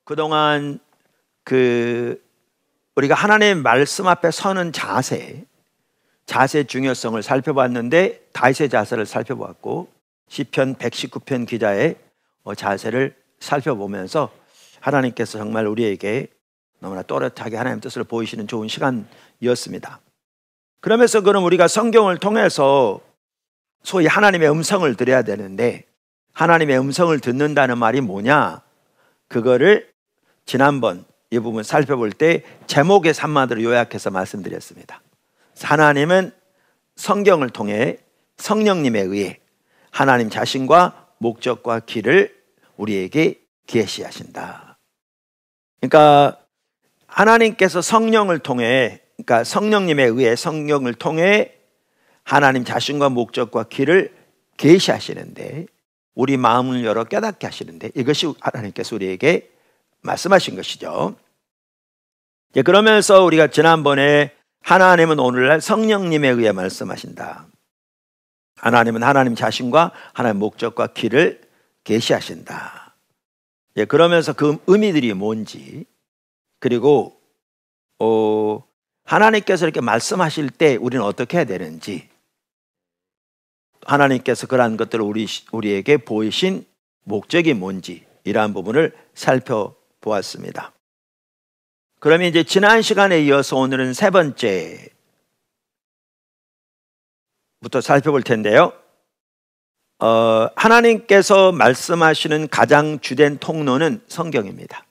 그동안 우리가 하나님의 말씀 앞에 서는 자세 중요성을 살펴봤는데 다윗의 자세를 살펴봤고 시편 119편 기자의 자세를 살펴보면서 하나님께서 정말 우리에게 너무나 또렷하게 하나님의 뜻을 보이시는 좋은 시간이었습니다. 그러면서 그럼 우리가 성경을 통해서 소위 하나님의 음성을 들어야 되는데 하나님의 음성을 듣는다는 말이 뭐냐? 그거를 지난번 이 부분 살펴볼 때 제목의 한마디로 요약해서 말씀드렸습니다. 하나님은 성경을 통해 성령님에 의해 하나님 자신과 목적과 길을 우리에게 계시하신다. 그러니까 하나님께서 성령을 통해, 그러니까 성령님에 의해 성령을 통해 하나님 자신과 목적과 길을 계시하시는데 우리 마음을 열어 깨닫게 하시는데 이것이 하나님께서 우리에게 말씀하신 것이죠. 그러면서 우리가 지난번에 하나님은 오늘날 성령님에 의해 말씀하신다. 하나님은 하나님 자신과 하나님 목적과 길을 계시하신다. 그러면서 그 의미들이 뭔지, 그리고 하나님께서 이렇게 말씀하실 때 우리는 어떻게 해야 되는지, 하나님께서 그러한 것들을 우리에게 보이신 목적이 뭔지 이러한 부분을 살펴보았습니다. 그러면 이제 지난 시간에 이어서 오늘은 세 번째부터 살펴볼 텐데요. 하나님께서 말씀하시는 가장 주된 통로는 성경입니다.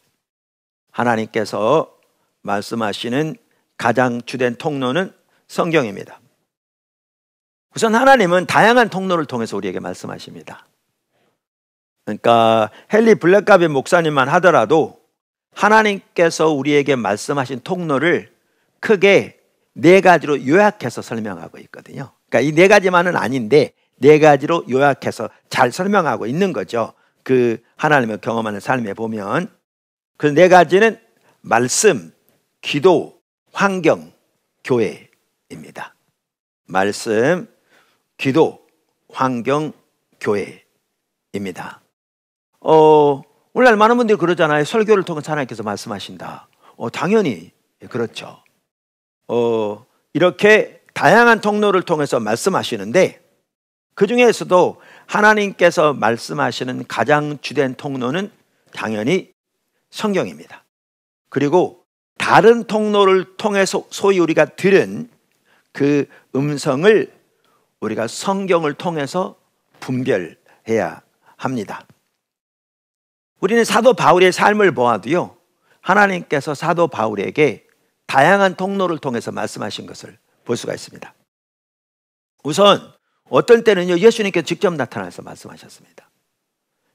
하나님께서 말씀하시는 가장 주된 통로는 성경입니다. 우선 하나님은 다양한 통로를 통해서 우리에게 말씀하십니다. 그러니까 헨리 블랙갑의 목사님만 하더라도 하나님께서 우리에게 말씀하신 통로를 크게 네 가지로 요약해서 설명하고 있거든요. 그러니까 이 네 가지만은 아닌데 네 가지로 요약해서 잘 설명하고 있는 거죠. 그 하나님을 경험하는 삶에 보면 그 네 가지는 말씀, 기도, 환경, 교회입니다. 말씀, 기도, 환경, 교회입니다. 오늘날 많은 분들이 그러잖아요. 설교를 통해서 하나님께서 말씀하신다. 당연히 그렇죠. 이렇게 다양한 통로를 통해서 말씀하시는데 그 중에서도 하나님께서 말씀하시는 가장 주된 통로는 당연히 성경입니다. 그리고 다른 통로를 통해서 소위 우리가 들은 그 음성을 우리가 성경을 통해서 분별해야 합니다. 우리는 사도 바울의 삶을 보아도요, 하나님께서 사도 바울에게 다양한 통로를 통해서 말씀하신 것을 볼 수가 있습니다. 우선 어떤 때는요, 예수님께서 직접 나타나서 말씀하셨습니다.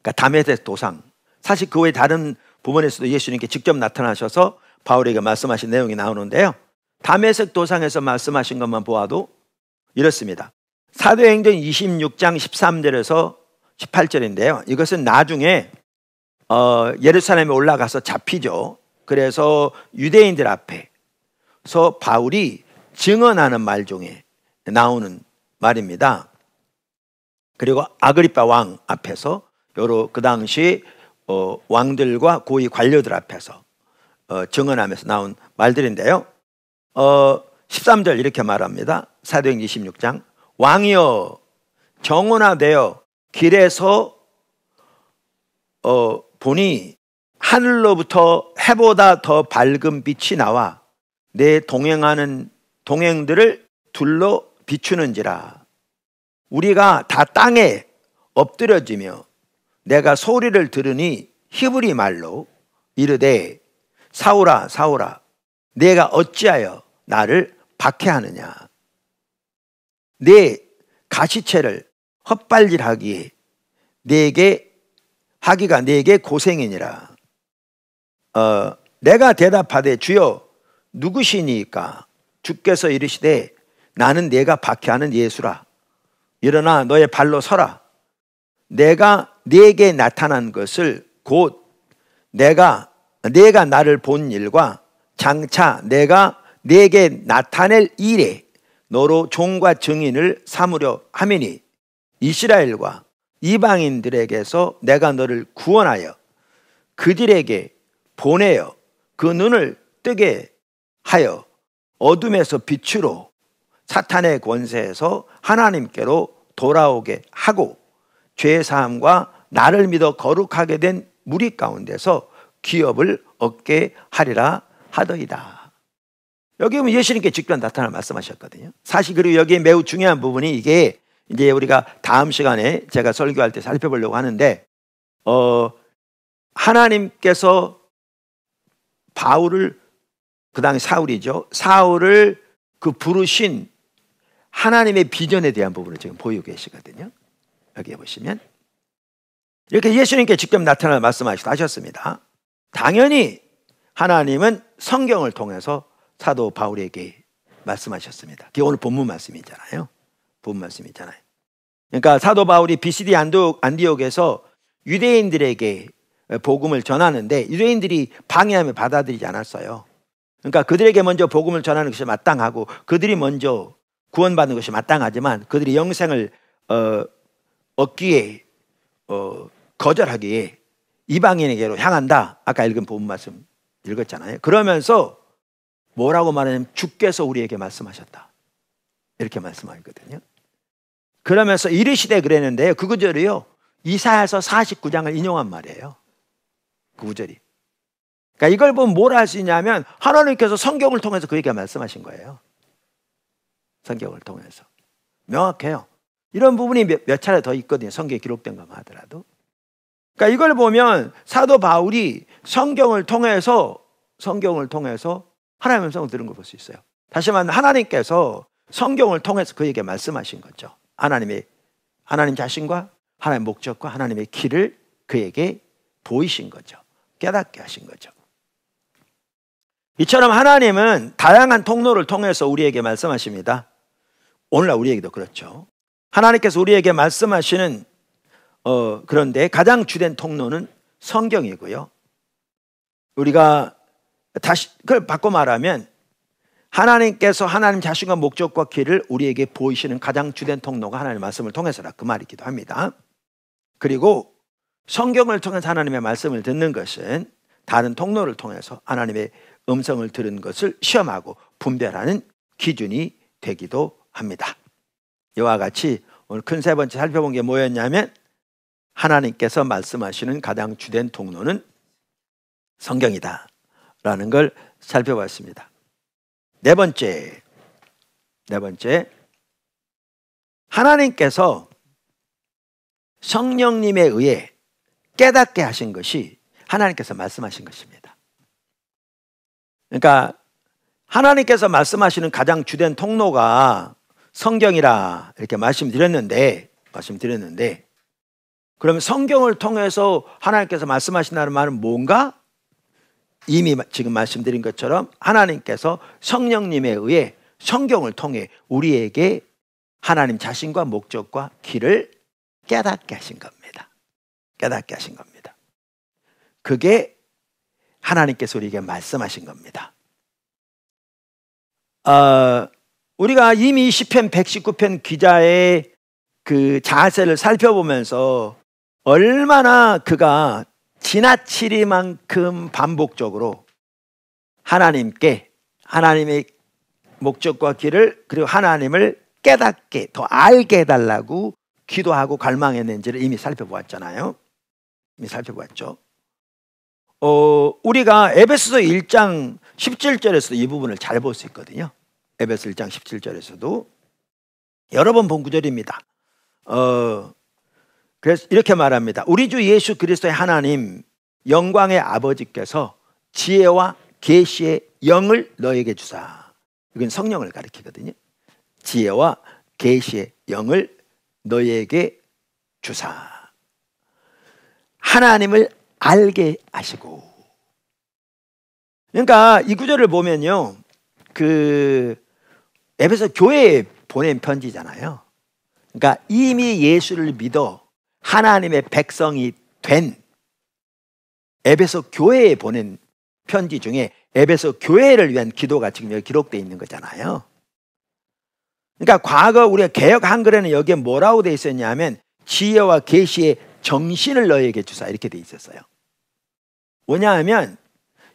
그러니까 다메섹 도상, 사실 그 외 다른 부분에서도 예수님께 직접 나타나셔서 바울에게 말씀하신 내용이 나오는데요, 다메섹 도상에서 말씀하신 것만 보아도 이렇습니다. 사도행전 26장 13절에서 18절인데요 이것은 나중에 예루살렘에 올라가서 잡히죠. 그래서 유대인들 앞에서 바울이 증언하는 말 중에 나오는 말입니다. 그리고 아그리파 왕 앞에서 여러 그 당시 왕들과 고위 관료들 앞에서 증언하면서 나온 말들인데요. 13절 이렇게 말합니다. 사도행전 26장 왕이여 정언하되어 길에서 보니 하늘로부터 해보다 더 밝은 빛이 나와 내 동행하는 동행들을 둘러 비추는지라. 우리가 다 땅에 엎드려지며 내가 소리를 들으니 히브리 말로 이르되 사울아 사울아 내가 어찌하여 나를 박해하느냐. 내 가시체를 헛발질하기에 하기가 내게 고생이니라. 내가 대답하되 주여 누구시니까? 주께서 이르시되 나는 내가 박해하는 예수라. 일어나 너의 발로 서라. 내가 네게 나타난 것을 곧 내가 나를 본 일과 장차 내가 네게 나타낼 일에 너로 종과 증인을 삼으려 함이니 이스라엘과 이방인들에게서 내가 너를 구원하여 그들에게 보내어 그 눈을 뜨게 하여 어둠에서 빛으로 사탄의 권세에서 하나님께로 돌아오게 하고 죄사함과 나를 믿어 거룩하게 된 무리 가운데서 기업을 얻게 하리라 하더이다. 여기 보면 예수님께 직접 나타나 말씀하셨거든요. 사실 그리고 여기에 매우 중요한 부분이 이게 이제 우리가 다음 시간에 제가 설교할 때 살펴보려고 하는데 하나님께서 바울을 그 당시 사울이죠. 사울을 그 부르신 하나님의 비전에 대한 부분을 지금 보이고 계시거든요. 여기에 보시면 이렇게 예수님께 직접 나타나 말씀하셨습니다. 당연히 하나님은 성경을 통해서 사도 바울에게 말씀하셨습니다. 그게 오늘 본문 말씀이잖아요. 본문 말씀이잖아요. 그러니까 사도 바울이 BCD 안디옥에서 유대인들에게 복음을 전하는데 유대인들이 방해하며 받아들이지 않았어요. 그러니까 그들에게 먼저 복음을 전하는 것이 마땅하고 그들이 먼저 구원받는 것이 마땅하지만 그들이 영생을 얻기에 거절하기에 이방인에게로 향한다. 아까 읽은 본문 말씀 읽었잖아요. 그러면서 뭐라고 말하냐면 주께서 우리에게 말씀하셨다. 이렇게 말씀하거든요. 그러면서 이르시되 그랬는데 그 구절이요. 이사야서 49장을 인용한 말이에요. 그 구절이. 그러니까 이걸 보면 뭘 할 수 있냐면 하나님께서 성경을 통해서 그에게 말씀하신 거예요. 성경을 통해서. 명확해요. 이런 부분이 몇 차례 더 있거든요. 성경에 기록된 것만 하더라도. 그러니까 이걸 보면 사도 바울이 성경을 통해서 하나님의 음성을 들은 걸 볼 수 있어요. 다시 말하면 하나님께서 성경을 통해서 그에게 말씀하신 거죠. 하나님 자신과 하나님의 목적과 하나님의 길을 그에게 보이신 거죠. 깨닫게 하신 거죠. 이처럼 하나님은 다양한 통로를 통해서 우리에게 말씀하십니다. 오늘날 우리에게도 그렇죠. 하나님께서 우리에게 말씀하시는 그런데 가장 주된 통로는 성경이고요. 우리가 다시 그걸 바꿔 말하면 하나님께서 하나님 자신과 목적과 길을 우리에게 보이시는 가장 주된 통로가 하나님의 말씀을 통해서라 그 말이기도 합니다. 그리고 성경을 통해서 하나님의 말씀을 듣는 것은 다른 통로를 통해서 하나님의 음성을 들은 것을 시험하고 분별하는 기준이 되기도 합니다. 이와 같이 오늘 큰 세 번째 살펴본 게 뭐였냐면 하나님께서 말씀하시는 가장 주된 통로는 성경이다 라는 걸 살펴봤습니다. 네 번째 하나님께서 성령님에 의해 깨닫게 하신 것이 하나님께서 말씀하신 것입니다. 그러니까 하나님께서 말씀하시는 가장 주된 통로가 성경이라 이렇게 말씀드렸는데 그러면 성경을 통해서 하나님께서 말씀하신다는 말은 뭔가? 이미 지금 말씀드린 것처럼 하나님께서 성령님에 의해 성경을 통해 우리에게 하나님 자신과 목적과 길을 깨닫게 하신 겁니다. 깨닫게 하신 겁니다. 그게 하나님께서 우리에게 말씀하신 겁니다. 우리가 이미 시편 119편 기자의 그 자세를 살펴보면서 얼마나 그가 지나치리만큼 반복적으로 하나님께 하나님의 목적과 길을 그리고 하나님을 깨닫게 더 알게 해달라고 기도하고 갈망했는지를 이미 살펴보았잖아요. 이미 살펴보았죠. 우리가 에베소서 1장 17절에서도 이 부분을 잘 볼 수 있거든요. 에베소 1장 17절에서도 여러 번 본 구절입니다. 그래서 이렇게 말합니다. 우리 주 예수 그리스도의 하나님 영광의 아버지께서 지혜와 계시의 영을 너에게 주사. 이건 성령을 가리키거든요. 지혜와 계시의 영을 너에게 주사. 하나님을 알게 하시고. 그러니까 이 구절을 보면요, 그 에베소 교회에 보낸 편지잖아요. 그러니까 이미 예수를 믿어 하나님의 백성이 된 에베소 교회에 보낸 편지 중에 에베소 교회를 위한 기도가 지금 여기 기록되어 있는 거잖아요. 그러니까 과거 우리가 개역 한글에는 여기에 뭐라고 되어 있었냐면 지혜와 계시의 정신을 너에게 주사 이렇게 되어 있었어요. 뭐냐 하면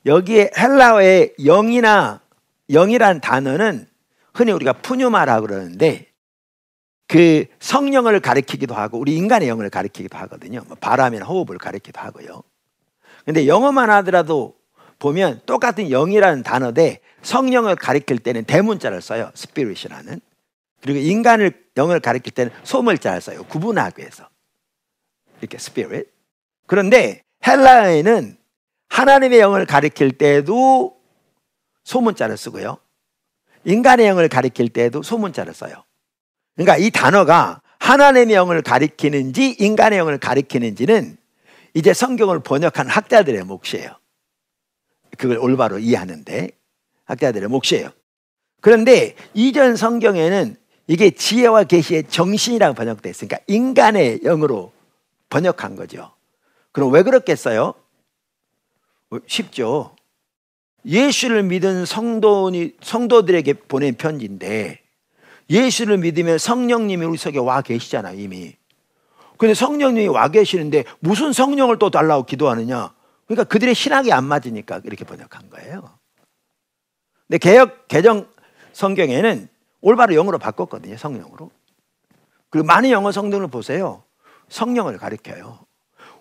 여기에 헬라어의 영이란 단어는 흔히 우리가 푸뉴마라고 그러는데 그 성령을 가리키기도 하고 우리 인간의 영을 가리키기도 하거든요. 바람이나 호흡을 가리키기도 하고요. 근데 영어만 하더라도 보면 똑같은 영이라는 단어인데 성령을 가리킬 때는 대문자를 써요. 스피릿이라는. 그리고 인간을 영을 가리킬 때는 소문자를 써요. 구분하기 위해서. 이렇게 스피릿. 그런데 헬라어에는 하나님의 영을 가리킬 때도 소문자를 쓰고요. 인간의 영을 가리킬 때도 소문자를 써요. 그러니까 이 단어가 하나님의 영을 가리키는지 인간의 영을 가리키는지는 이제 성경을 번역한 학자들의 몫이에요. 그걸 올바로 이해하는데 학자들의 몫이에요. 그런데 이전 성경에는 이게 지혜와 계시의 정신이라고 번역되어 있으니까 인간의 영으로 번역한 거죠. 그럼 왜 그렇겠어요? 쉽죠. 예수를 믿은 성도들에게 보낸 편지인데 예수를 믿으면 성령님이 우리 속에 와 계시잖아요, 이미. 근데 성령님이 와 계시는데 무슨 성령을 또 달라고 기도하느냐? 그러니까 그들의 신학이 안 맞으니까 이렇게 번역한 거예요. 근데 개정 성경에는 올바로 영어로 바꿨거든요, 성령으로. 그리고 많은 영어 성경을 보세요. 성령을 가리켜요.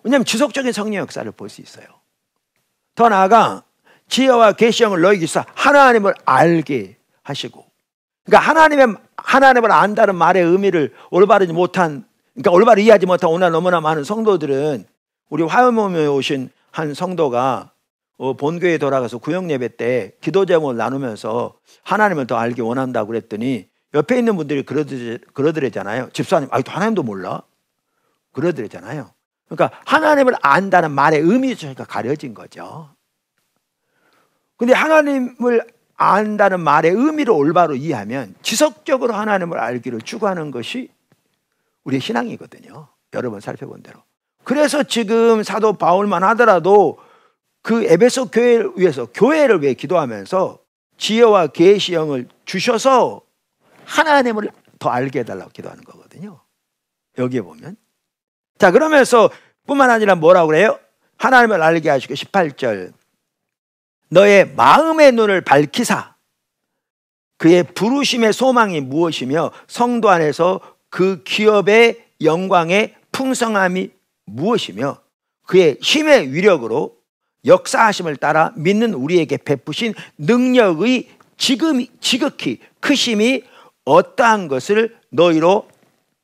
왜냐하면 지속적인 성령 역사를 볼 수 있어요. 더 나아가 지혜와 계시형을 너희에게 주사 하나님을 알게 하시고, 그러니까 하나님을 안다는 말의 의미를 올바로 이해하지 못한 오늘 너무나 많은 성도들은, 우리 화요일에 오신 한 성도가 본교에 돌아가서 구역예배 때 기도 제목을 나누면서 하나님을 더 알기 원한다고 그랬더니 옆에 있는 분들이 그러더래잖아요. 집사님, 아직도 하나님도 몰라? 그러더래잖아요. 그러니까 하나님을 안다는 말의 의미 자체가 가려진 거죠. 근데 하나님을 안다는 말의 의미를 올바로 이해하면 지속적으로 하나님을 알기를 추구하는 것이 우리의 신앙이거든요. 여러 번 살펴본 대로. 그래서 지금 사도 바울만 하더라도 그 에베소 교회를 위해서, 교회를 위해 기도하면서 지혜와 계시 영을 주셔서 하나님을 더 알게 해달라고 기도하는 거거든요. 여기에 보면. 자, 그러면서 뿐만 아니라 뭐라고 그래요? 하나님을 알게 하시고 18절, 너의 마음의 눈을 밝히사 그의 부르심의 소망이 무엇이며 성도 안에서 그 기업의 영광의 풍성함이 무엇이며 그의 힘의 위력으로 역사하심을 따라 믿는 우리에게 베푸신 능력의 지극히 크심이 어떠한 것을 너희로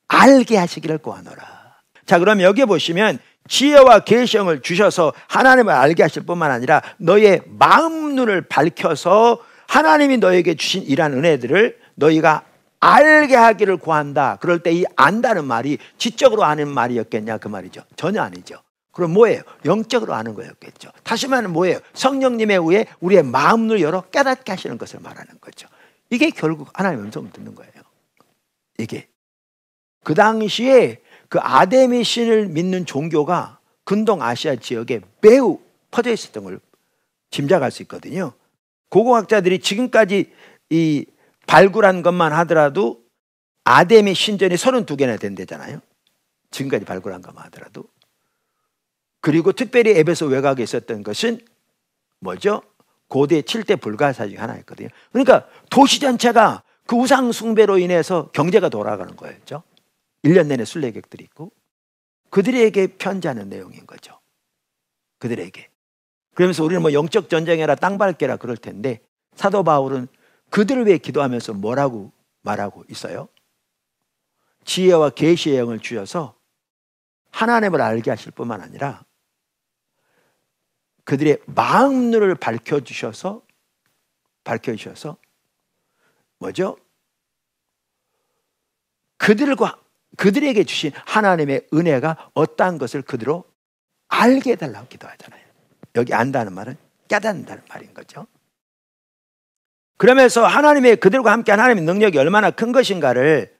알게 하시기를 구하노라. 자, 그럼 여기 보시면 지혜와 계시형을 주셔서 하나님을 알게 하실 뿐만 아니라 너희의 마음 눈을 밝혀서 하나님이 너에게 주신 이러한 은혜들을 너희가 알게 하기를 구한다. 그럴 때 이 안다는 말이 지적으로 아는 말이었겠냐 그 말이죠. 전혀 아니죠. 그럼 뭐예요? 영적으로 아는 거였겠죠. 다시 말하면 뭐예요? 성령님의 후에 우리의 마음 눈을 열어 깨닫게 하시는 것을 말하는 거죠. 이게 결국 하나님의 음성을 듣는 거예요. 이게 그 당시에 그 아데미 신을 믿는 종교가 근동 아시아 지역에 매우 퍼져 있었던 걸 짐작할 수 있거든요. 고고학자들이 지금까지 이 발굴한 것만 하더라도 아데미 신전이 32개나 된대잖아요. 지금까지 발굴한 것만 하더라도. 그리고 특별히 에베소 외곽에 있었던 것은 뭐죠? 고대 7대 불가사 중에 하나였거든요. 그러니까 도시 전체가 그 우상 숭배로 인해서 경제가 돌아가는 거였죠. 1년 내내 순례객들이 있고 그들에게 편지하는 내용인 거죠. 그들에게. 그러면서 우리는 뭐 영적 전쟁이라 땅 밟게라 그럴 텐데 사도 바울은 그들을 위해 기도하면서 뭐라고 말하고 있어요? 지혜와 계시의 영을 주셔서 하나님을 알게 하실 뿐만 아니라 그들의 마음 눈을 밝혀주셔서 뭐죠? 그들에게 주신 하나님의 은혜가 어떠한 것을 그대로 알게 해달라고 기도하잖아요. 여기 안다는 말은 깨닫는다는 말인 거죠. 그러면서 그들과 함께한 하나님의 능력이 얼마나 큰 것인가를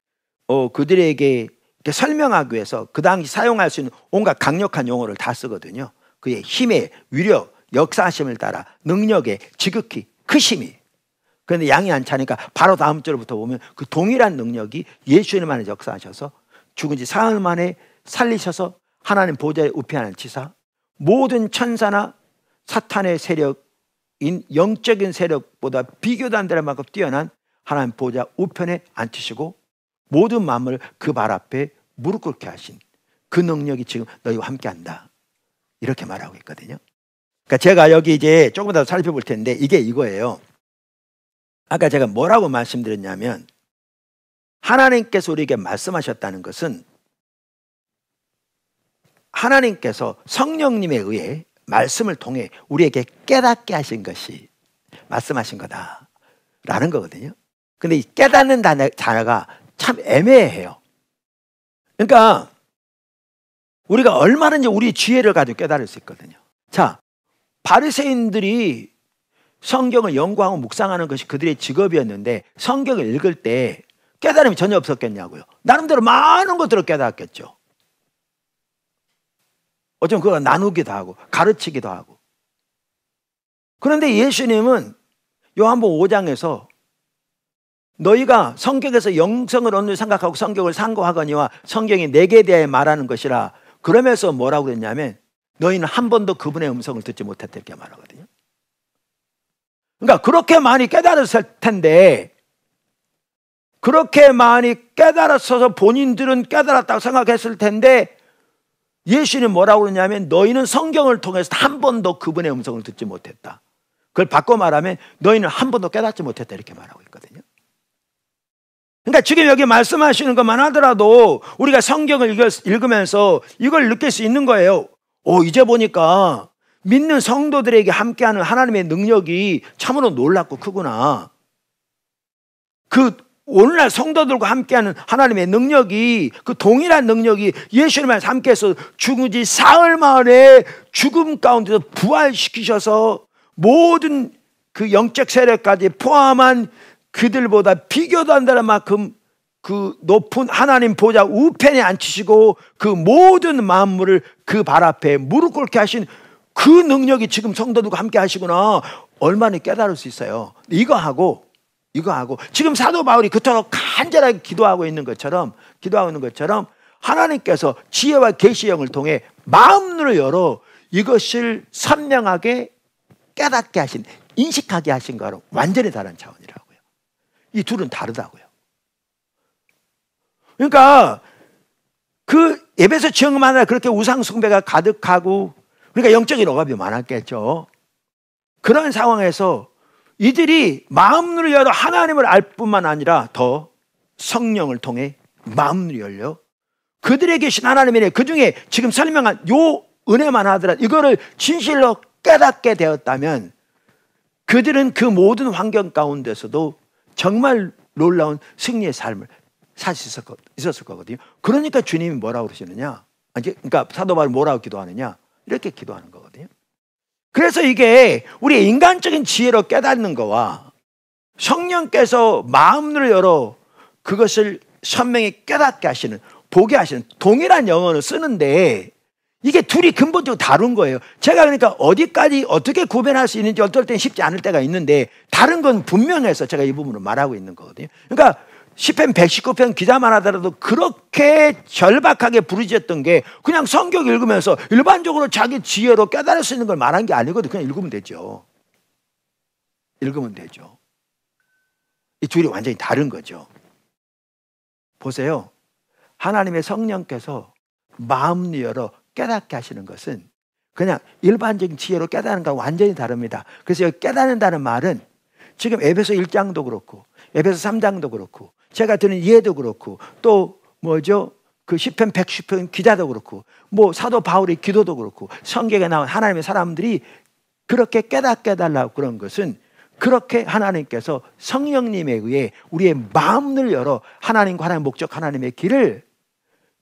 그들에게 설명하기 위해서 그 당시 사용할 수 있는 온갖 강력한 용어를 다 쓰거든요. 그의 힘의 위력, 역사하심을 따라 능력의 지극히 크심이. 그런데 양이 안 차니까 바로 다음 절부터 보면 그 동일한 능력이 예수님 안에 역사하셔서 죽은 지 사흘 만에 살리셔서 하나님 보좌에 우편을 치사 모든 천사나 사탄의 세력 영적인 세력보다 비교도 안 되는 만큼 뛰어난 하나님 보좌 우편에 앉히시고 모든 만물을 그 발 앞에 무릎 꿇게 하신 그 능력이 지금 너희와 함께한다, 이렇게 말하고 있거든요. 그러니까 제가 여기 이제 조금 더 살펴볼 텐데 이게 이거예요. 아까 제가 뭐라고 말씀드렸냐면 하나님께서 우리에게 말씀하셨다는 것은 하나님께서 성령님에 의해 말씀을 통해 우리에게 깨닫게 하신 것이 말씀하신 거다라는 거거든요. 근데 이 깨닫는 단어가 참 애매해요. 그러니까 우리가 얼마든지 우리 지혜를 가지고 깨달을 수 있거든요. 자, 바리새인들이 성경을 연구하고 묵상하는 것이 그들의 직업이었는데 성경을 읽을 때 깨달음이 전혀 없었겠냐고요. 나름대로 많은 것들을 깨달았겠죠. 어쩌면 그거 나누기도 하고 가르치기도 하고. 그런데 예수님은 요한복음 5장에서 너희가 성경에서 영성을 언제 생각하고 성경을 상고하거니와 성경이 내게 대해 말하는 것이라, 그러면서 뭐라고 그랬냐면 너희는 한 번도 그분의 음성을 듣지 못했다, 이렇게 말하거든요. 그러니까 그렇게 많이 깨달았을 텐데, 그렇게 많이 깨달았어서 본인들은 깨달았다고 생각했을 텐데 예수님은 뭐라고 그러냐면 너희는 성경을 통해서 한 번도 그분의 음성을 듣지 못했다. 그걸 바꿔 말하면 너희는 한 번도 깨닫지 못했다, 이렇게 말하고 있거든요. 그러니까 지금 여기 말씀하시는 것만 하더라도 우리가 성경을 읽으면서 이걸 느낄 수 있는 거예요. 이제 보니까 믿는 성도들에게 함께하는 하나님의 능력이 참으로 놀랍고 크구나. 오늘날 성도들과 함께하는 하나님의 능력이, 그 동일한 능력이 예수님과 함께해서 죽은 지 사흘 만에 죽음 가운데서 부활시키셔서 모든 그 영적 세력까지 포함한 그들보다 비교도 안 되는 만큼 그 높은 하나님 보좌 우편에 앉히시고 그 모든 만물을 그 발 앞에 무릎 꿇게 하신 그 능력이 지금 성도들과 함께 하시구나, 얼마나 깨달을 수 있어요. 이거 하고 지금 사도 바울이 그토록 간절하게 기도하고 있는 것처럼 하나님께서 지혜와 계시의 영을 통해 마음을 열어 이것을 선명하게 깨닫게 하신, 인식하게 하신 거는 완전히 다른 차원이라고요. 이 둘은 다르다고요. 그러니까 그 에베소 지역만 하나 그렇게 우상 숭배가 가득하고 그러니까 영적인 억압이 많았겠죠. 그런 상황에서 이들이 마음을 열어 하나님을 알 뿐만 아니라 더 성령을 통해 마음을 열려 그들에게 계신 하나님의 은혜, 그 중에 지금 설명한 요 은혜만 하더라도 이거를 진실로 깨닫게 되었다면 그들은 그 모든 환경 가운데서도 정말 놀라운 승리의 삶을 살 수 있었을 거거든요. 그러니까 주님이 뭐라고 그러시느냐, 그러니까 사도 바울이 뭐라고 기도하느냐, 이렇게 기도하는 거거든요. 그래서 이게 우리의 인간적인 지혜로 깨닫는 거와 성령께서 마음을 열어 그것을 선명히 깨닫게 하시는, 보게 하시는 동일한 영어를 쓰는데 이게 둘이 근본적으로 다른 거예요. 제가 그러니까 어디까지 어떻게 구별할 수 있는지 어떨 땐 쉽지 않을 때가 있는데 다른 건 분명해서 제가 이 부분을 말하고 있는 거거든요. 그러니까 시편 119편 기자만 하더라도 그렇게 절박하게 부르짖었던 게 그냥 성경 읽으면서 일반적으로 자기 지혜로 깨달을 수 있는 걸 말한 게 아니거든요. 그냥 읽으면 되죠. 이 둘이 완전히 다른 거죠. 보세요. 하나님의 성령께서 마음을 열어 깨닫게 하시는 것은 그냥 일반적인 지혜로 깨닫는 것과 완전히 다릅니다. 그래서 여기 깨닫는다는 말은 지금 에베소 1장도 그렇고 에베소 3장도 그렇고 제가 드는 이해도 그렇고 또 그 시편 110편 기자도 그렇고 사도 바울의 기도도 그렇고 성경에 나온 하나님의 사람들이 그렇게 깨닫게 해달라고 그런 것은 그렇게 하나님께서 성령님에 의해 우리의 마음을 열어 하나님과 하나님의 목적, 하나님의 길을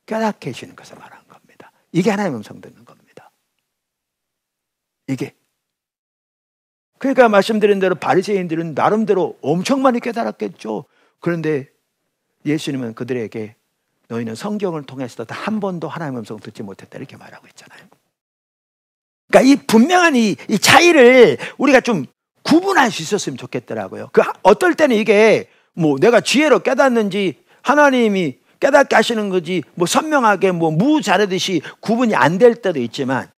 깨닫게 해주시는 것을 말하는 겁니다. 이게 하나님의 음성 듣는 겁니다. 이게. 그러니까 말씀드린 대로 바리새인들은 나름대로 엄청 많이 깨달았겠죠. 그런데 예수님은 그들에게 너희는 성경을 통해서도 한 번도 하나님의 음성을 듣지 못했다, 이렇게 말하고 있잖아요. 그러니까 이 분명한 이 차이를 우리가 좀 구분할 수 있었으면 좋겠더라고요. 어떨 때는 이게 내가 지혜로 깨닫는지 하나님이 깨닫게 하시는 거지 선명하게 무자르듯이 구분이 안 될 때도 있지만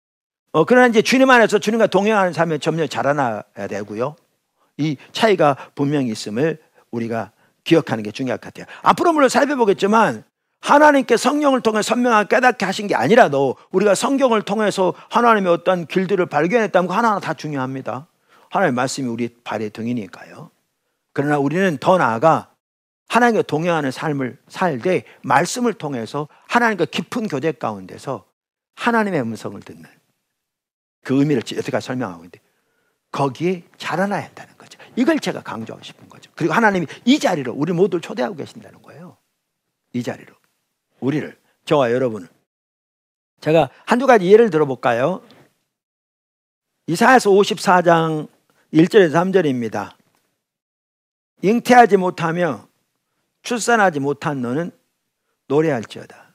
그러나 이제 주님 안에서 주님과 동행하는 삶에 점점 자라나야 되고요. 이 차이가 분명히 있음을 우리가 기억하는 게 중요할 것 같아요. 앞으로 물론 살펴보겠지만 하나님께 성령을 통해 선명하게 깨닫게 하신 게 아니라도 우리가 성경을 통해서 하나님의 어떤 길들을 발견했다면 하나하나 다 중요합니다. 하나님의 말씀이 우리 발의 등이니까요. 그러나 우리는 더 나아가 하나님과 동행하는 삶을 살되 말씀을 통해서 하나님과 깊은 교제 가운데서 하나님의 음성을 듣는 그 의미를 여태까지 설명하고 있는데 거기에 자라나야 한다는 거죠. 이걸 제가 강조하고 싶은 거죠. 그리고 하나님이 이 자리로 우리 모두를 초대하고 계신다는 거예요. 이 자리로 우리를, 저와 여러분을. 제가 한두 가지 예를 들어볼까요? 이사야서 54장 1절에서 3절입니다. 잉태하지 못하며 출산하지 못한 너는 노래할지어다.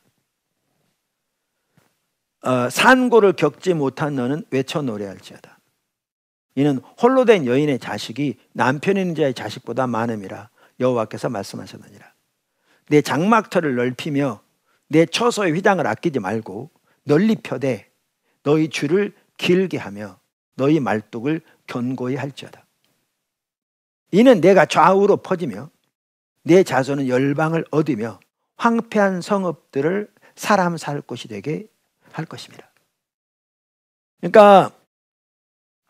산고를 겪지 못한 너는 외쳐 노래할지어다. 이는 홀로 된 여인의 자식이 남편 있는 자의 자식보다 많음이라 여호와께서 말씀하셨느니라. 내 장막터를 넓히며 내 처소의 휘장을 아끼지 말고 널리 펴되 너희 줄을 길게 하며 너희 말뚝을 견고히 할지어다. 이는 내가 좌우로 퍼지며 내 자손은 열방을 얻으며 황폐한 성읍들을 사람 살 곳이 되게 할 것입니다. 그러니까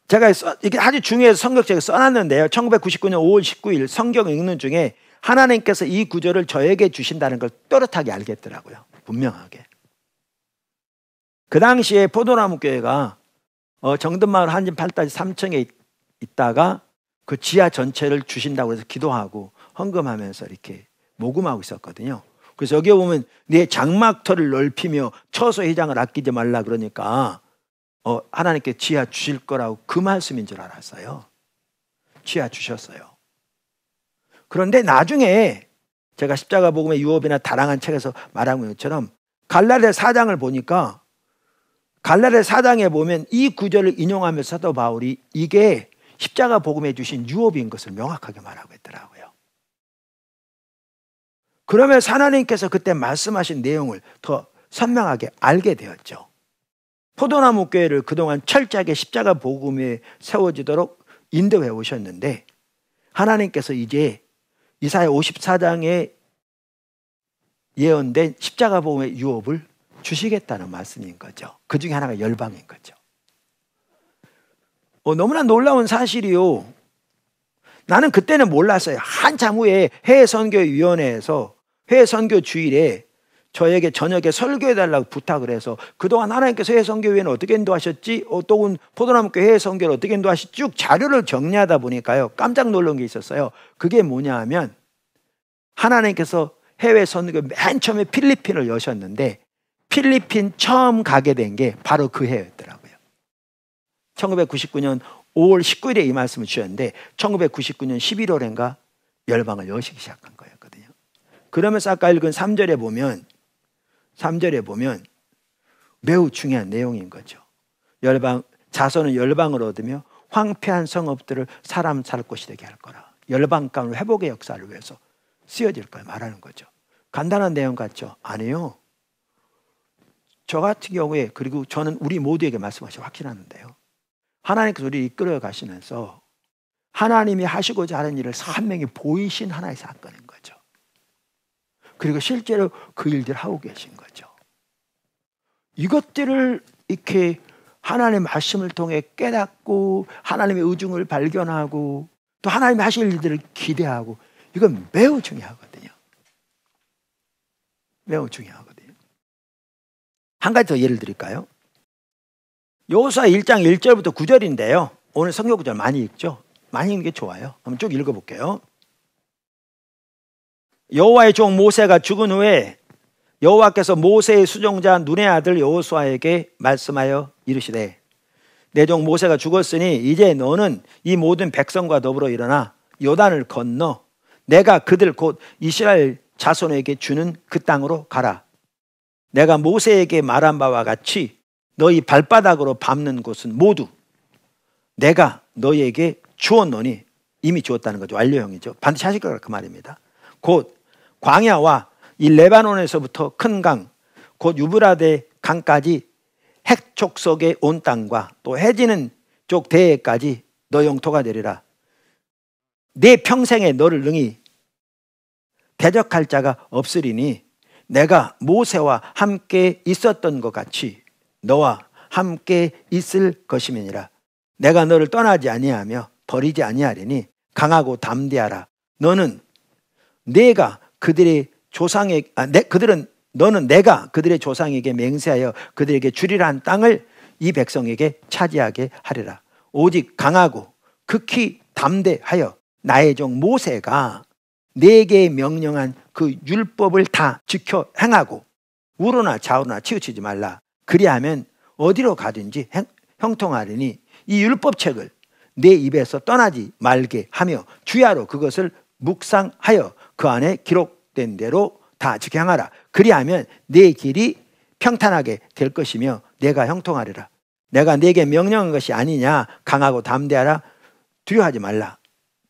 제가 이게 아주 중요해서 성경책에 써놨는데요. 1999년 5월 19일 성경 읽는 중에 하나님께서 이 구절을 저에게 주신다는 걸 또렷하게 알겠더라고요. 분명하게. 그 당시에 포도나무 교회가 정든마을 한진 8다시 3층에 있다가 그 지하 전체를 주신다고 해서 기도하고 헌금하면서 이렇게 모금하고 있었거든요. 그래서 여기에 보면 내 장막터를 넓히며 처소 휘장을 아끼지 말라 그러니까 하나님께 지하 주실 거라고 그 말씀인 줄 알았어요. 지하 주셨어요. 그런데 나중에 제가 십자가 복음의 유업이나 다랑한 책에서 말한 것처럼 갈라디아 4장을 보니까 갈라디아 4장에 보면 이 구절을 인용하면서 사도 바울이 이게 십자가 복음에 주신 유업인 것을 명확하게 말하고 있더라고요. 그러면서 하나님께서 그때 말씀하신 내용을 더 선명하게 알게 되었죠. 포도나무 교회를 그동안 철저하게 십자가 복음에 세워지도록 인도해 오셨는데 하나님께서 이제 이사야 54장에 예언된 십자가 복음의 유업을 주시겠다는 말씀인 거죠. 그 중에 하나가 열방인 거죠. 너무나 놀라운 사실이요. 나는 그때는 몰랐어요. 한참 후에 해외선교위원회에서 해외선교주일에 저에게 저녁에 설교해달라고 부탁을 해서 그동안 하나님께서 해외선교위원회는 어떻게 인도하셨지? 또 포도나무교회 해외선교를 어떻게 인도하셨지? 쭉 자료를 정리하다 보니까요. 깜짝 놀란 게 있었어요. 그게 뭐냐 하면 하나님께서 해외선교 맨 처음에 필리핀을 여셨는데 필리핀 처음 가게 된 게 바로 그 해였더라고요. 1999년 5월 19일에 이 말씀을 주셨는데 1999년 11월인가 열방을 여시기 시작한 거였거든요. 그러면서 아까 읽은 3절에 보면 매우 중요한 내용인 거죠. 자손은 열방을 얻으며 황폐한 성읍들을 사람 살 곳이 되게 할 거라. 열방 가운데 회복의 역사를 위해서 쓰여질 걸 말하는 거죠. 간단한 내용 같죠? 아니요. 저 같은 경우에 그리고 저는 우리 모두에게 말씀하시고 확신하는데요. 하나님께서 우리를 이끌어 가시면서 하나님이 하시고자 하는 일을 선명히 보이신 하나의 사건인 거죠. 그리고 실제로 그 일들을 하고 계신 거죠. 이것들을 이렇게 하나님의 말씀을 통해 깨닫고 하나님의 의중을 발견하고 또 하나님이 하실 일들을 기대하고 이건 매우 중요하거든요. 매우 중요하거든요. 한 가지 더 예를 드릴까요? 여호수아 1장 1절부터 9절인데요. 오늘 성경 구절 많이 읽죠? 많이 읽는 게 좋아요. 한번 쭉 읽어볼게요. 여호와의 종 모세가 죽은 후에 여호와께서 모세의 수종자 눈의 아들 여호수아에게 말씀하여 이르시되 내 종 모세가 죽었으니 이제 너는 이 모든 백성과 더불어 일어나 요단을 건너 내가 그들 곧 이스라엘 자손에게 주는 그 땅으로 가라. 내가 모세에게 말한 바와 같이 너희 발바닥으로 밟는 곳은 모두 내가 너희에게 주었노니 이미 주었다는 거죠. 완료형이죠. 반드시 하실 거라 그 말입니다. 곧 광야와 이 레바논에서부터 큰 강, 곧 유브라데 강까지 핵족속의 온 땅과 또 해지는 쪽 대해까지 너 영토가 되리라. 내 평생에 너를 능히 대적할 자가 없으리니 내가 모세와 함께 있었던 것 같이 너와 함께 있을 것임이니라. 내가 너를 떠나지 아니하며 버리지 아니하리니 강하고 담대하라. 너는 내가 그들의 너는 내가 그들의 조상에게 맹세하여 그들에게 주리라 한 땅을 이 백성에게 차지하게 하리라. 오직 강하고 극히 담대하여 나의 종 모세가 내게 명령한 그 율법을 다 지켜 행하고 우로나 좌우로나 치우치지 말라. 그리하면 어디로 가든지 형통하리니 이 율법책을 내 입에서 떠나지 말게 하며 주야로 그것을 묵상하여 그 안에 기록된 대로 다 지켜 행하라. 그리하면 내 길이 평탄하게 될 것이며 내가 형통하리라. 내가 내게 명령한 것이 아니냐. 강하고 담대하라. 두려워하지 말라.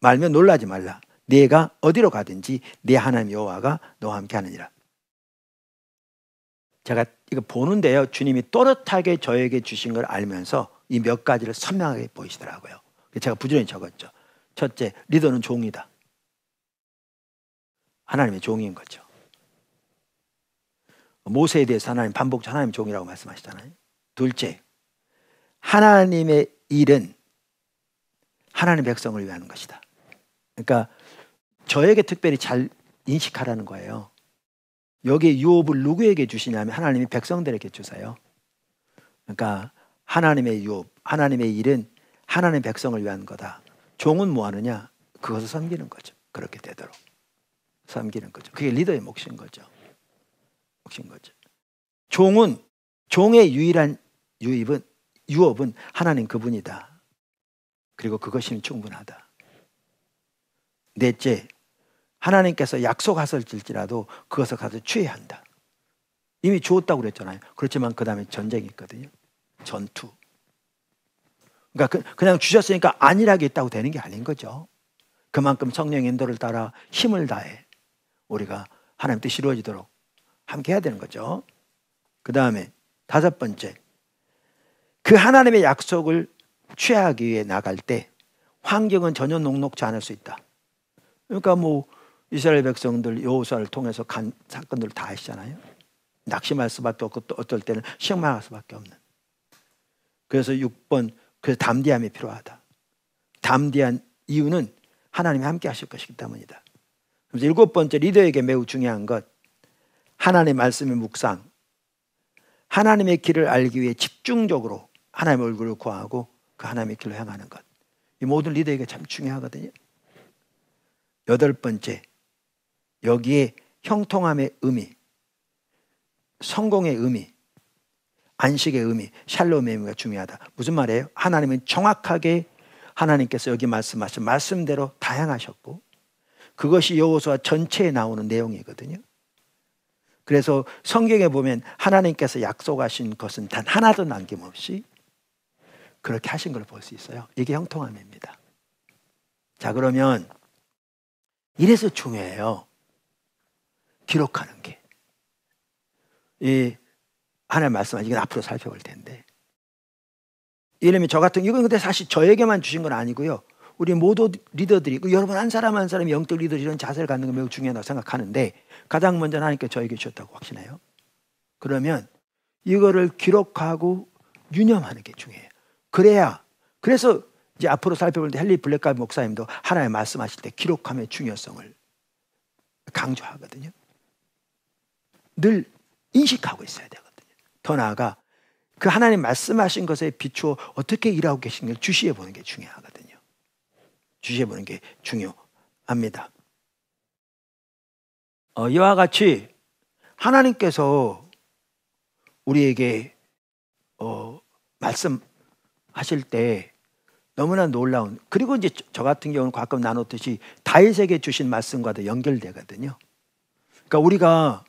말며 놀라지 말라. 내가 어디로 가든지 내 하나님 여호와가 너와 함께 하느니라. 제가 이거 보는데요, 주님이 또렷하게 저에게 주신 걸 알면서 이 몇 가지를 선명하게 보이시더라고요. 제가 부지런히 적었죠. 첫째, 리더는 종이다. 하나님의 종인 거죠. 모세에 대해서 하나님 반복적으로 하나님의 종이라고 말씀하시잖아요. 둘째, 하나님의 일은 하나님 백성을 위하는 것이다. 그러니까 저에게 특별히 잘 인식하라는 거예요. 여기에 유업을 누구에게 주시냐면 하나님이 백성들에게 주세요. 그러니까 하나님의 유업, 하나님의 일은 하나님 백성을 위한 거다. 종은 뭐 하느냐? 그것을 섬기는 거죠. 그렇게 되도록 섬기는 거죠. 그게 리더의 몫인 거죠. 몫인 거죠. 종은, 종의 유일한 유업은 하나님 그분이다. 그리고 그것이면 충분하다. 넷째, 하나님께서 약속하실지라도 그것을 가서 취해야 한다. 이미 주었다고 그랬잖아요. 그렇지만 그 다음에 전쟁이 있거든요. 전투. 그러니까 그냥 주셨으니까 안일하게 있다고 되는 게 아닌 거죠. 그만큼 성령의 인도를 따라 힘을 다해 우리가 하나님 뜻이 이루어지도록 함께 해야 되는 거죠. 그 다음에 다섯 번째, 그 하나님의 약속을 취하기 위해 나갈 때 환경은 전혀 녹록지 않을 수 있다. 그러니까 뭐 이스라엘 백성들 여호수아를 통해서 간 사건들을 다 아시잖아요. 낙심할 수밖에 없고 또 어떨 때는 실망할 수밖에 없는. 그래서 6번, 그래서 담대함이 필요하다. 담대한 이유는 하나님이 함께 하실 것이기 때문이다. 그래서 7번째, 리더에게 매우 중요한 것, 하나님의 말씀의 묵상, 하나님의 길을 알기 위해 집중적으로 하나님의 얼굴을 구하고 그 하나님의 길로 향하는 것. 이 모든 리더에게 참 중요하거든요. 8번째, 여기에 형통함의 의미, 성공의 의미, 안식의 의미, 샬롬의 의미가 중요하다. 무슨 말이에요? 하나님은 정확하게 하나님께서 여기 말씀하신 말씀대로 다 행하셨고 그것이 여호수아 전체에 나오는 내용이거든요. 그래서 성경에 보면 하나님께서 약속하신 것은 단 하나도 남김없이 그렇게 하신 걸 볼 수 있어요. 이게 형통함입니다. 자, 그러면 이래서 중요해요. 기록하는 게. 이 하나님 말씀하신 이건 앞으로 살펴볼 텐데. 예를 들면 저 같은 이건 근데 사실 저에게만 주신 건 아니고요. 우리 모두 리더들이 여러분 한 사람 한 사람이 영적 리더 이런 자세를 갖는 건 매우 중요하다고 생각하는데 가장 먼저 하나님께 저에게 주셨다고 확신해요. 그러면 이거를 기록하고 유념하는 게 중요해요. 그래서 이제 앞으로 살펴볼 때 헨리 블랙갑 목사님도 하나님 말씀하실 때 기록함의 중요성을 강조하거든요. 늘 인식하고 있어야 되거든요. 더 나아가 그 하나님 말씀하신 것에 비추어 어떻게 일하고 계신지를 주시해 보는 게 중요하거든요. 주시해 보는 게 중요합니다. 이와 같이 하나님께서 우리에게 말씀하실 때 너무나 놀라운, 그리고 이제 저 같은 경우는 가끔 나눴듯이 다윗에게 주신 말씀과도 연결되거든요. 그러니까 우리가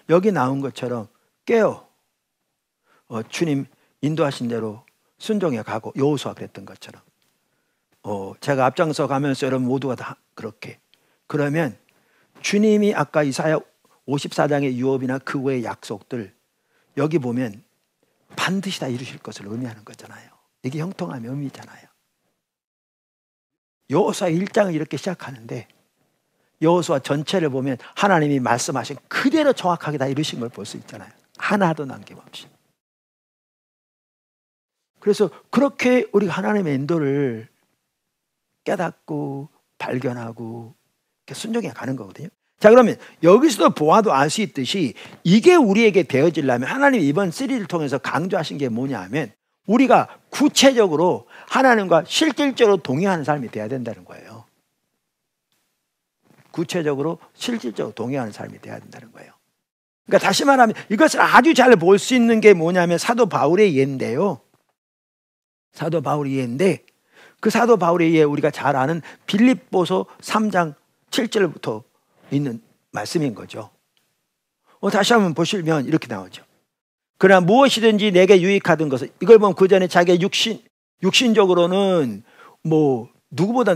여기 나온 것처럼 깨어 주님 인도하신 대로 순종해 가고 여호수아 그랬던 것처럼 제가 앞장서 가면서 여러분 모두가 다 그렇게 그러면 주님이 아까 이사야 54장의 유업이나 그 외의 약속들 여기 보면 반드시 다 이루실 것을 의미하는 거잖아요. 이게 형통함의 의미잖아요. 여호수아 1장을 이렇게 시작하는데 여호수아 전체를 보면 하나님이 말씀하신 그대로 정확하게 다 이루신 걸 볼 수 있잖아요. 하나도 남김없이. 그래서 그렇게 우리가 하나님의 인도를 깨닫고 발견하고 순종해 가는 거거든요. 자, 그러면 여기서도 보아도 알 수 있듯이 이게 우리에게 되어지려면 하나님이 이번 시리즈를 통해서 강조하신 게 뭐냐 하면 우리가 구체적으로 하나님과 실질적으로 동의하는 삶이 돼야 된다는 거예요. 구체적으로 실질적으로 동의하는 삶이 돼야 된다는 거예요. 그러니까 다시 말하면 이것을 아주 잘 볼 수 있는 게 뭐냐면 사도 바울의 예인데요. 사도 바울의 예인데 그 사도 바울의 예 우리가 잘 아는 빌립보서 3장 7절부터 있는 말씀인 거죠. 다시 한번 보시면 이렇게 나오죠. 그러나 무엇이든지 내게 유익하던 것을, 이걸 보면 그 전에 자기의 육신적으로는 뭐 누구보다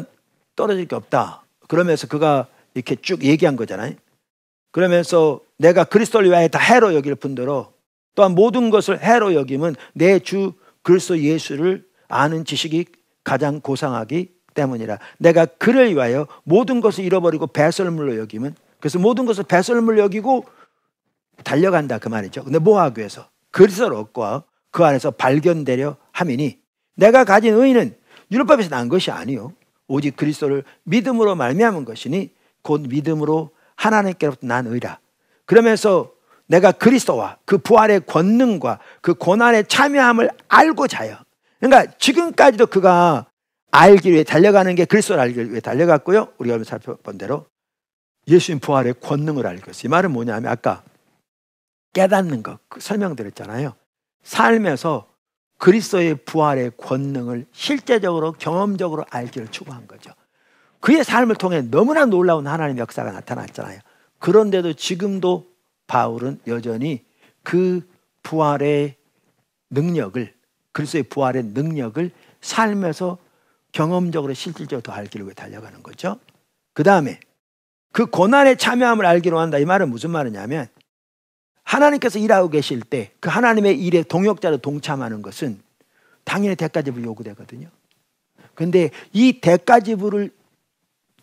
떨어질 게 없다 그러면서 그가 이렇게 쭉 얘기한 거잖아요. 그러면서 내가 그리스도를 위하여 다 해로 여길 뿐더러 또한 모든 것을 해로 여김은 내 주 그리스도 예수를 아는 지식이 가장 고상하기 때문이라. 내가 그를 위하여 모든 것을 잃어버리고 배설물로 여김은, 그래서 모든 것을 배설물로 여기고 달려간다 그 말이죠. 근데 뭐 하기 위해서? 그리스도를 얻고 그 안에서 발견되려 함이니 내가 가진 의의는 율법에서 난 것이 아니요 오직 그리스도를 믿음으로 말미암은 것이니 곧 믿음으로 하나님께로부터 난 의라. 그러면서 내가 그리스도와 그 부활의 권능과 그 고난의 참여함을 알고자 하여, 그러니까 지금까지도 그가 알기 위해 달려가는 게 그리스도를 알기 위해 달려갔고요. 우리가 오늘 살펴본 대로 예수님 부활의 권능을 알고 있어요. 이 말은 뭐냐면 아까 깨닫는 것 설명드렸잖아요. 삶에서 그리스도의 부활의 권능을 실제적으로 경험적으로 알기를 추구한 거죠. 그의 삶을 통해 너무나 놀라운 하나님의 역사가 나타났잖아요. 그런데도 지금도 바울은 여전히 그 부활의 능력을, 그리스도의 부활의 능력을 삶에서 경험적으로 실질적으로 더 알기를 위해 달려가는 거죠. 그 다음에 그 고난에 참여함을 알기로 한다. 이 말은 무슨 말이냐면 하나님께서 일하고 계실 때 그 하나님의 일에 동역자로 동참하는 것은 당연히 대가지불 요구되거든요. 그런데 이 대가지불을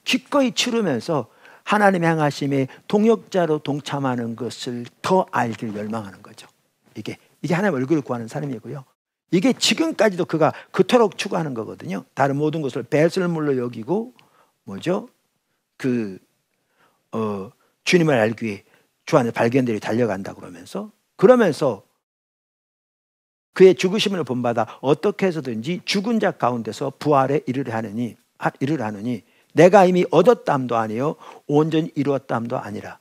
기꺼이 치르면서 하나님의 행하심에 동역자로 동참하는 것을 더 알기를 열망하는 거죠. 이게 하나님의 얼굴을 구하는 삶이고요. 이게 지금까지도 그가 그토록 추구하는 거거든요. 다른 모든 것을 배설물로 여기고 뭐죠? 주님을 알기 위해 주 안에 발견들이 달려간다 그러면서 그의 죽으심을 본받아 어떻게 해서든지 죽은 자 가운데서 부활에 이르려 하느니 내가 이미 얻었담도 아니요 온전히 이루었담도 아니라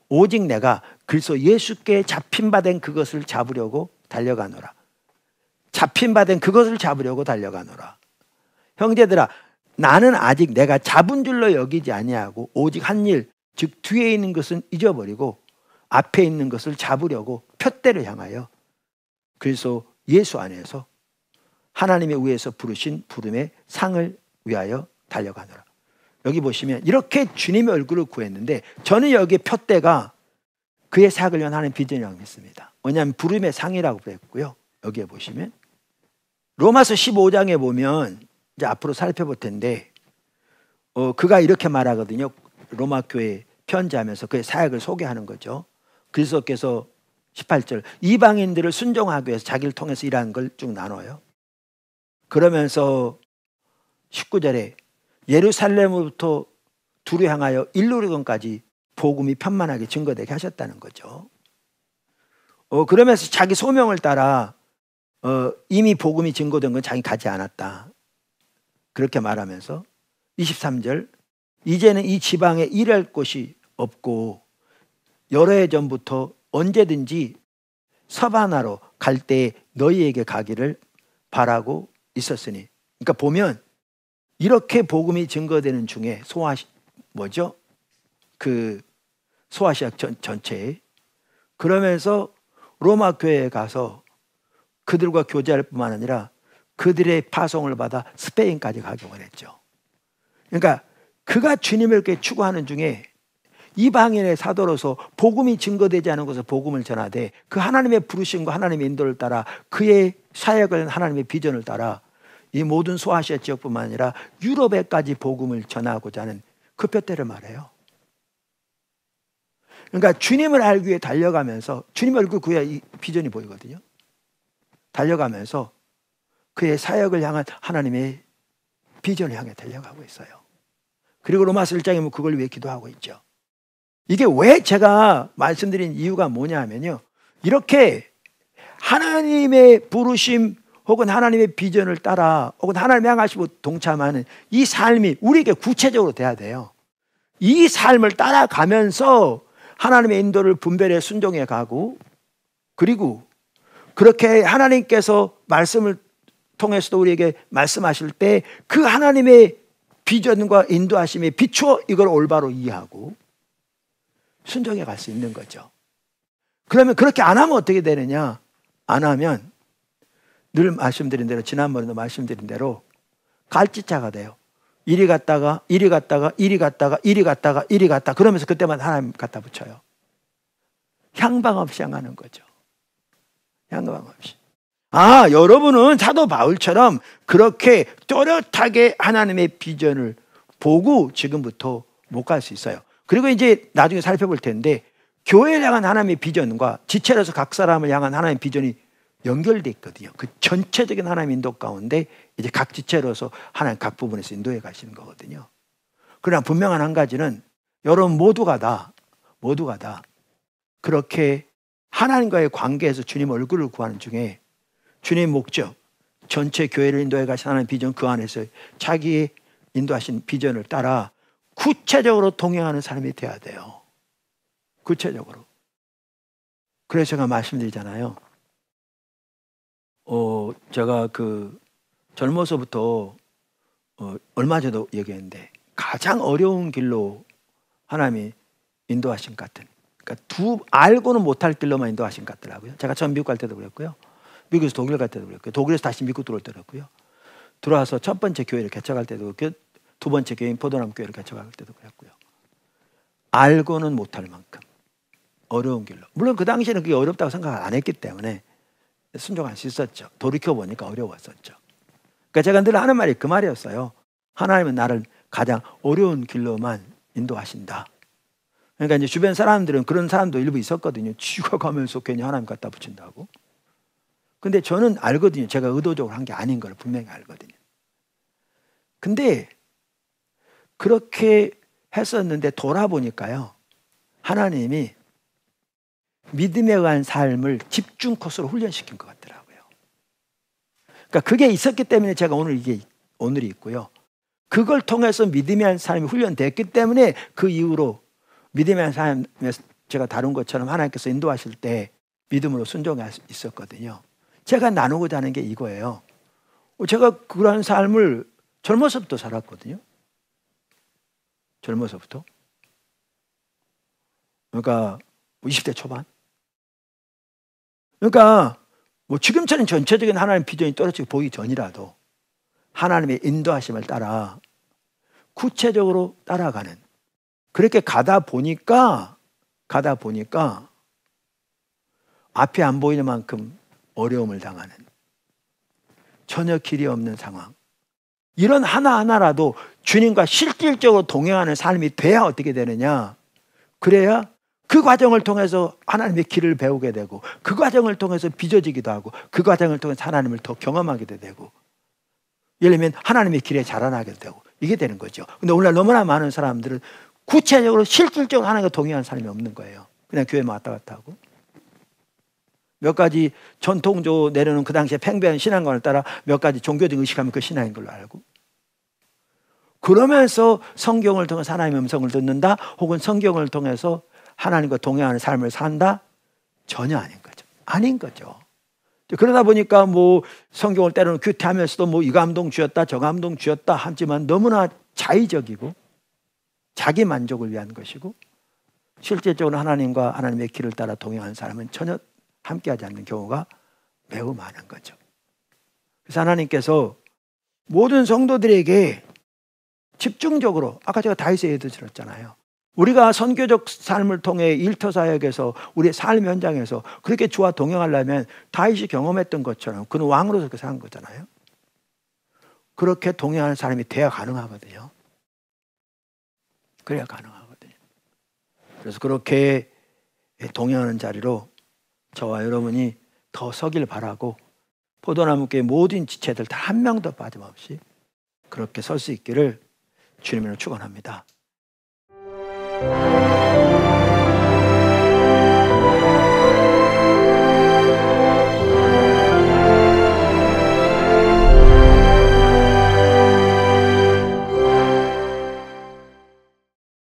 오직 내가 그리스도 예수께 잡힌 바 된 그것을 잡으려고 달려가노라. 잡힌 바 된 그것을 잡으려고 달려가노라. 형제들아, 나는 아직 내가 잡은 줄로 여기지 아니하고 오직 한 일, 즉 뒤에 있는 것은 잊어버리고 앞에 있는 것을 잡으려고 푯대를 향하여 그래서 예수 안에서 하나님의 위에서 부르신 부름의 상을 위하여 달려가노라. 여기 보시면 이렇게 주님의 얼굴을 구했는데 저는 여기 푯대가 그의 사역을 위한 하나님의 비전이라고 믿습니다. 왜냐하면 부름의 상이라고 그랬고요. 여기에 보시면 로마서 15장에 보면 이제 앞으로 살펴볼 텐데 그가 이렇게 말하거든요. 로마 교회 편지하면서 그의 사역을 소개하는 거죠. 그리스도께서 18절 이방인들을 순종하기 위해서 자기를 통해서 일하는 걸 쭉 나눠요. 그러면서 19절에 예루살렘으로부터 두루 향하여 일루리건까지 복음이 편만하게 증거되게 하셨다는 거죠. 그러면서 자기 소명을 따라 이미 복음이 증거된 건 자기 가지 않았다. 그렇게 말하면서 23절 이제는 이 지방에 일할 곳이 없고 여러 해 전부터 언제든지 서바나로 갈 때 너희에게 가기를 바라고 있었으니, 그러니까 보면 이렇게 복음이 증거되는 중에 소아시아 전체에 그러면서 로마 교회에 가서 그들과 교제할 뿐만 아니라 그들의 파송을 받아 스페인까지 가기 원했죠. 그러니까 그가 주님을 이렇게 추구하는 중에 이방인의 사도로서 복음이 증거되지 않은 곳에 복음을 전하되 그 하나님의 부르심과 하나님의 인도를 따라 그의 사역을 하나님의 비전을 따라 이 모든 소아시아 지역뿐만 아니라 유럽에까지 복음을 전하고자 하는 그 뼈대를 말해요. 그러니까 주님을 알기 위해 달려가면서 주님 얼굴 그야 이 비전이 보이거든요. 달려가면서 그의 사역을 향한 하나님의 비전을 향해 달려가고 있어요. 그리고 로마서 1장에 뭐 그걸 위해 기도하고 있죠. 이게 왜 제가 말씀드린 이유가 뭐냐 하면요, 이렇게 하나님의 부르심 혹은 하나님의 비전을 따라 혹은 하나님의 향하시고 동참하는 이 삶이 우리에게 구체적으로 돼야 돼요. 이 삶을 따라가면서 하나님의 인도를 분별해 순종해 가고, 그리고 그렇게 하나님께서 말씀을 통해서도 우리에게 말씀하실 때 그 하나님의 비전과 인도하심에 비추어 이걸 올바로 이해하고 순종해 갈 수 있는 거죠. 그러면 그렇게 안 하면 어떻게 되느냐? 안 하면 늘 말씀드린 대로, 지난번에도 말씀드린 대로 갈지자가 돼요. 이리 갔다가 이리 갔다가 이리 갔다가 이리 갔다가 이리 갔다, 그러면서 그때만 하나님 갖다 붙여요. 향방 없이 향하는 거죠. 향방 없이. 아, 여러분은 사도 바울처럼 그렇게 또렷하게 하나님의 비전을 보고 지금부터 못 갈 수 있어요. 그리고 이제 나중에 살펴볼 텐데, 교회를 향한 하나님의 비전과 지체로서 각 사람을 향한 하나님의 비전이 연결되어 있거든요. 그 전체적인 하나님의 인도 가운데 이제 각 지체로서 하나님 각 부분에서 인도해 가시는 거거든요. 그러나 분명한 한 가지는 여러분 모두가 다 그렇게 하나님과의 관계에서 주님 얼굴을 구하는 중에 주님의 목적, 전체 교회를 인도해 가신 하나님의 비전, 그 안에서 자기의 인도하신 비전을 따라 구체적으로 동행하는 사람이 돼야 돼요. 구체적으로. 그래서 제가 말씀드리잖아요. 제가 그 젊어서부터 얼마 전에도 얘기했는데 가장 어려운 길로 하나님이 인도하신 것 같은, 그러니까 알고는 못할 길로만 인도하신 것 같더라고요. 제가 처음 미국 갈 때도 그랬고요. 미국에서 독일 갈 때도 그랬고요. 독일에서 다시 미국 들어올 때도 그랬고요. 들어와서 첫 번째 교회를 개척할 때도 그랬고요. 두 번째 교회인 포도나무 교회를 개척할 때도 그랬고요. 알고는 못할 만큼 어려운 길로. 물론 그 당시에는 그게 어렵다고 생각 안 했기 때문에 순종할 수 있었죠. 돌이켜보니까 어려웠었죠. 그러니까 제가 늘 하는 말이 그 말이었어요. 하나님은 나를 가장 어려운 길로만 인도하신다. 그러니까 이제 주변 사람들은 그런 사람도 일부 있었거든요. 죽어가면서 괜히 하나님 갖다 붙인다고. 근데 저는 알거든요. 제가 의도적으로 한 게 아닌 걸 분명히 알거든요. 근데 그렇게 했었는데 돌아보니까요, 하나님이 믿음에 의한 삶을 집중 코스로 훈련시킨 것 같더라고요. 그러니까 그게 있었기 때문에 제가 오늘이 있고요. 그걸 통해서 믿음에 의한 삶이 훈련됐기 때문에 그 이후로 믿음에 의한 삶에서 제가 다룬 것처럼 하나님께서 인도하실 때 믿음으로 순종할 수 있었거든요. 제가 나누고자 하는 게 이거예요. 제가 그런 삶을 젊어서부터 살았거든요. 젊어서부터. 그러니까 20대 초반. 그러니까 뭐 지금처럼 전체적인 하나님 비전이 떨어지고 보이기 전이라도 하나님의 인도하심을 따라 구체적으로 따라가는, 그렇게 가다 보니까 앞이 안 보이는 만큼 어려움을 당하는, 전혀 길이 없는 상황, 이런 하나하나라도 주님과 실질적으로 동행하는 삶이 돼야 어떻게 되느냐, 그래야 그 과정을 통해서 하나님의 길을 배우게 되고, 그 과정을 통해서 빚어지기도 하고, 그 과정을 통해서 하나님을 더 경험하게 되고, 예를 들면 하나님의 길에 자라나게 되고, 이게 되는 거죠. 근데 오늘날 너무나 많은 사람들은 구체적으로 실질적으로 하나님과 동행하는 사람이 없는 거예요. 그냥 교회만 왔다 갔다 하고, 몇 가지 전통적으로 내려놓은 그 당시에 팽배한 신앙관을 따라 몇 가지 종교적 의식하면 그 신앙인 걸로 알고, 그러면서 성경을 통해서 하나님의 음성을 듣는다, 혹은 성경을 통해서 하나님과 동행하는 삶을 산다? 전혀 아닌 거죠. 아닌 거죠. 그러다 보니까 뭐 성경을 때로는 규태하면서도 뭐 이 감동 주었다, 저 감동 주었다 하지만 너무나 자의적이고 자기 만족을 위한 것이고, 실제적으로 하나님과 하나님의 길을 따라 동행하는 사람은 전혀 함께하지 않는 경우가 매우 많은 거죠. 그래서 하나님께서 모든 성도들에게 집중적으로, 아까 제가 다윗의 예도 들었잖아요. 우리가 선교적 삶을 통해 일터 사역에서 우리의 삶 현장에서 그렇게 주와 동행하려면 다윗이 경험했던 것처럼 그는 왕으로서 그렇게 산 거잖아요. 그렇게 동행하는 사람이 돼야 가능하거든요. 그래야 가능하거든요. 그래서 그렇게 동행하는 자리로 저와 여러분이 더 서길 바라고 포도나무교회 모든 지체들 다 한 명도 빠짐없이 그렇게 설 수 있기를 주님으로 축원합니다.